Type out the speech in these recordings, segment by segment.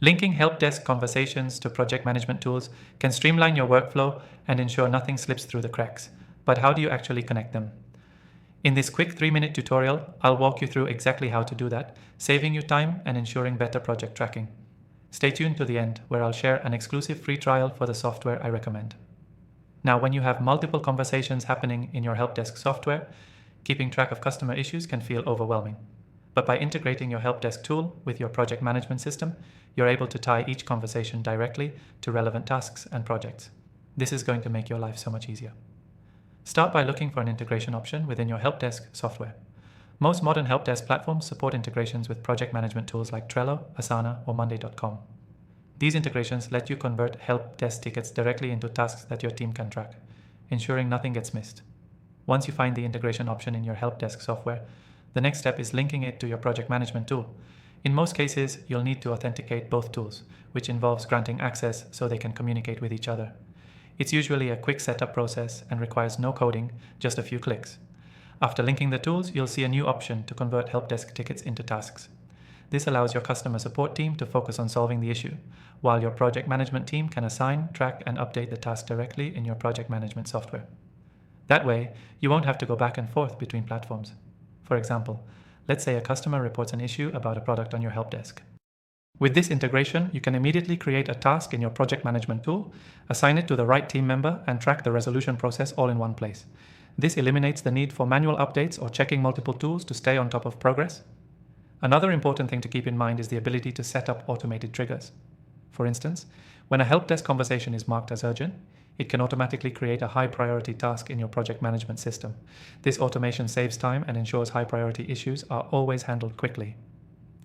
Linking help desk conversations to project management tools can streamline your workflow and ensure nothing slips through the cracks. But how do you actually connect them? In this quick 3-minute tutorial, I'll walk you through exactly how to do that, saving you time and ensuring better project tracking. Stay tuned to the end, where I'll share an exclusive free trial for the software I recommend. Now, when you have multiple conversations happening in your help desk software, keeping track of customer issues can feel overwhelming. But by integrating your help desk tool with your project management system, you're able to tie each conversation directly to relevant tasks and projects. This is going to make your life so much easier. Start by looking for an integration option within your help desk software. Most modern help desk platforms support integrations with project management tools like Trello, Asana, or Monday.com. These integrations let you convert help desk tickets directly into tasks that your team can track, ensuring nothing gets missed. Once you find the integration option in your help desk software, the next step is linking it to your project management tool. In most cases, you'll need to authenticate both tools, which involves granting access so they can communicate with each other. It's usually a quick setup process and requires no coding, just a few clicks. After linking the tools, you'll see a new option to convert help desk tickets into tasks. This allows your customer support team to focus on solving the issue, while your project management team can assign, track, and update the task directly in your project management software. That way, you won't have to go back and forth between platforms. For example, let's say a customer reports an issue about a product on your help desk. With this integration, you can immediately create a task in your project management tool, assign it to the right team member, and track the resolution process all in one place. This eliminates the need for manual updates or checking multiple tools to stay on top of progress. Another important thing to keep in mind is the ability to set up automated triggers. For instance, when a help desk conversation is marked as urgent, it can automatically create a high priority task in your project management system. This automation saves time and ensures high priority issues are always handled quickly.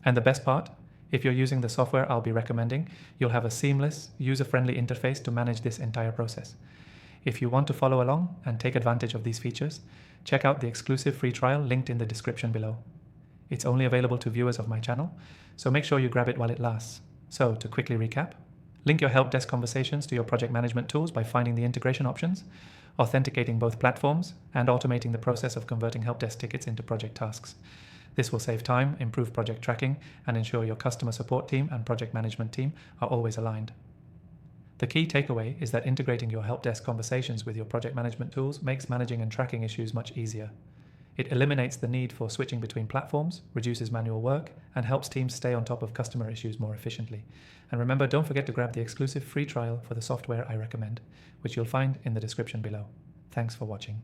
And the best part? If you're using the software I'll be recommending, you'll have a seamless, user-friendly interface to manage this entire process. If you want to follow along and take advantage of these features, check out the exclusive free trial linked in the description below. It's only available to viewers of my channel, so make sure you grab it while it lasts. So, to quickly recap, link your help desk conversations to your project management tools by finding the integration options, authenticating both platforms, and automating the process of converting help desk tickets into project tasks. This will save time, improve project tracking, and ensure your customer support team and project management team are always aligned. The key takeaway is that integrating your help desk conversations with your project management tools makes managing and tracking issues much easier. It eliminates the need for switching between platforms, reduces manual work, and helps teams stay on top of customer issues more efficiently. And remember, don't forget to grab the exclusive free trial for the software I recommend, which you'll find in the description below. Thanks for watching.